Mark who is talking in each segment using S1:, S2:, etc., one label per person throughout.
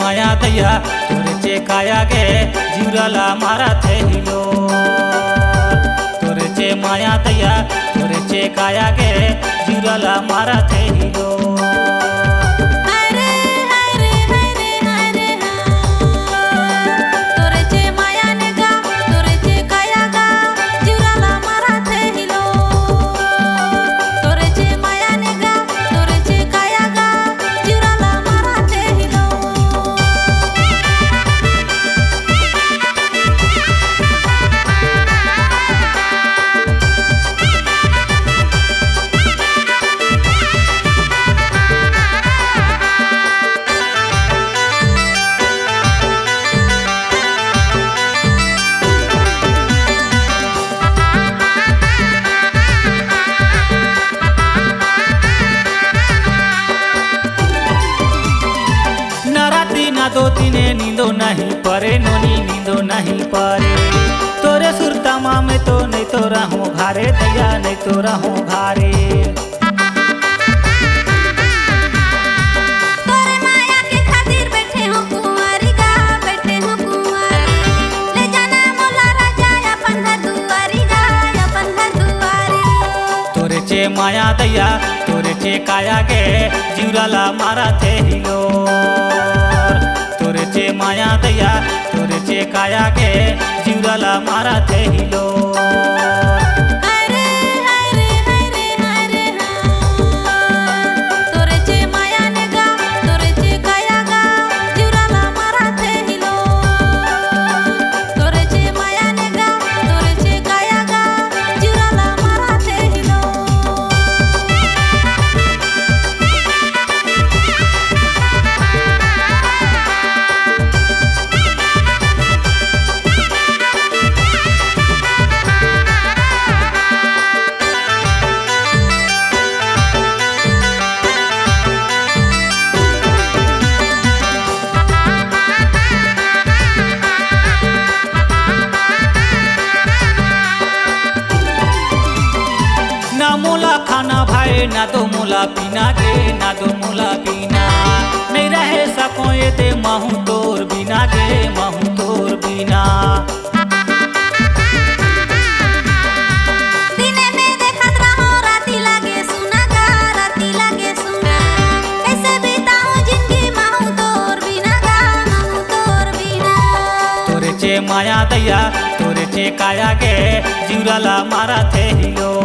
S1: माया दैया तोरेचे काया गे जीवराला मारा थे हिलो तोरेचे माया दैया तोरेचे काया गे जीवराला मारा थे हिलो दो दिने नींदो नहीं परे नोनी नींदो नहीं परे तोरे सुरतामा में तो नहीं तो रहूं घारे दैया नहीं तो रहूं घारे
S2: तोरे माया के खातिर बैठे हो कुंवारी गा बैठे हो कुंवारी ले जाना मोला राजा अपन घर दुआरी गा अपन घर दुआरी
S1: तोरे चे माया दैया तोरे चे काया गे जीवराला मारा थे हिलो तोरेचे माया दैया तोरेचे काया गे जीवराला मारा थे हिलो
S2: तोरेचे माया ने गा तोरेचे काया गा जीवराला मारा थे हिलो तोरेचे माया ने गा तोरेचे काया गा जीवराला मारा थे हिलो
S1: खाना भाई ना दो मोला पीना गे ना दो मोला पीना नहीं रहे सको ये दे महू तोर बिना गे महू तोर बिना
S2: दिने में देखत रहो राती लागे सुना गा राती लागे सुना कैसे बिताऊं जिंदगी महू तोर बिना गा महू तोर बिना
S1: तोरे चे माया दैया तोरे चे काया गे जीवराला मारा थे हिलो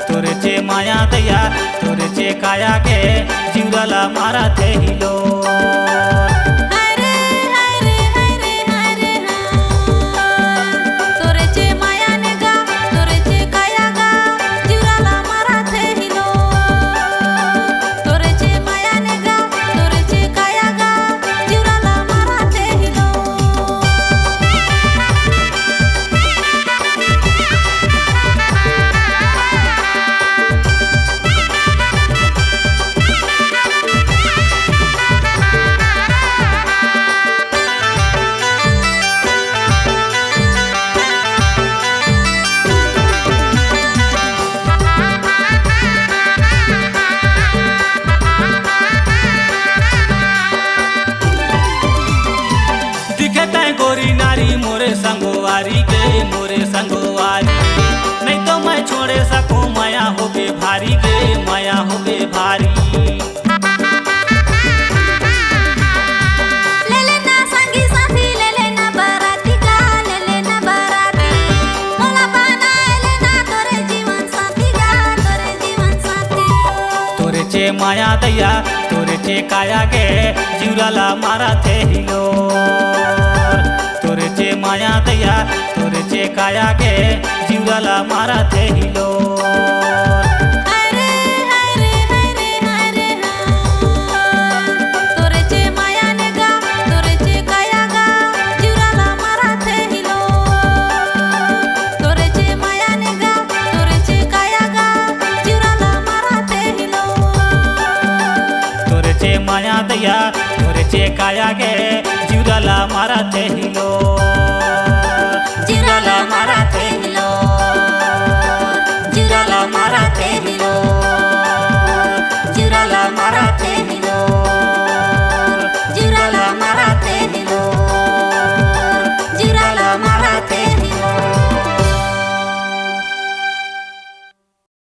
S1: तोरेचे माया दैया तोरेचे काया गे जीवराला मारा थे हिलो
S2: तोरेचे माया ने गा तोरेचे काया गा जीवराला मारा थे हिलो तोरेचे माया ने गा तोरेचे काया गा जीवराला मारा थे हिलो
S1: गोरी नारी मोरे संगवारी गे मोरे संगवारी नहीं तो मैं छोड़े सकूं माया हो बे भारी गे माया हो बे भारी
S2: ले लेना संगी साथी ले लेना बाराती गा ले लेना बाराती मोला पाना लेना तोरे जीवन साथी गा तोरे जीवन साथी
S1: तोरे चे माया दैया तोरे चे काया गे जीवराला मारा थे हिलो तोरेचे माया दैया तोरेचे काया गे जीवराला मारा थे हिलो
S2: तोरेचे माया ने गा तोरेचे काया गा जीवराला मारा थे हिलो तोरेचे माया ने गा तोरेचे काया गा जीवराला मारा थे हिलो
S1: तोरेचे माया दैया तोरेचे काया गे जीवराला मारा थे हिलो जीवराला मारा थे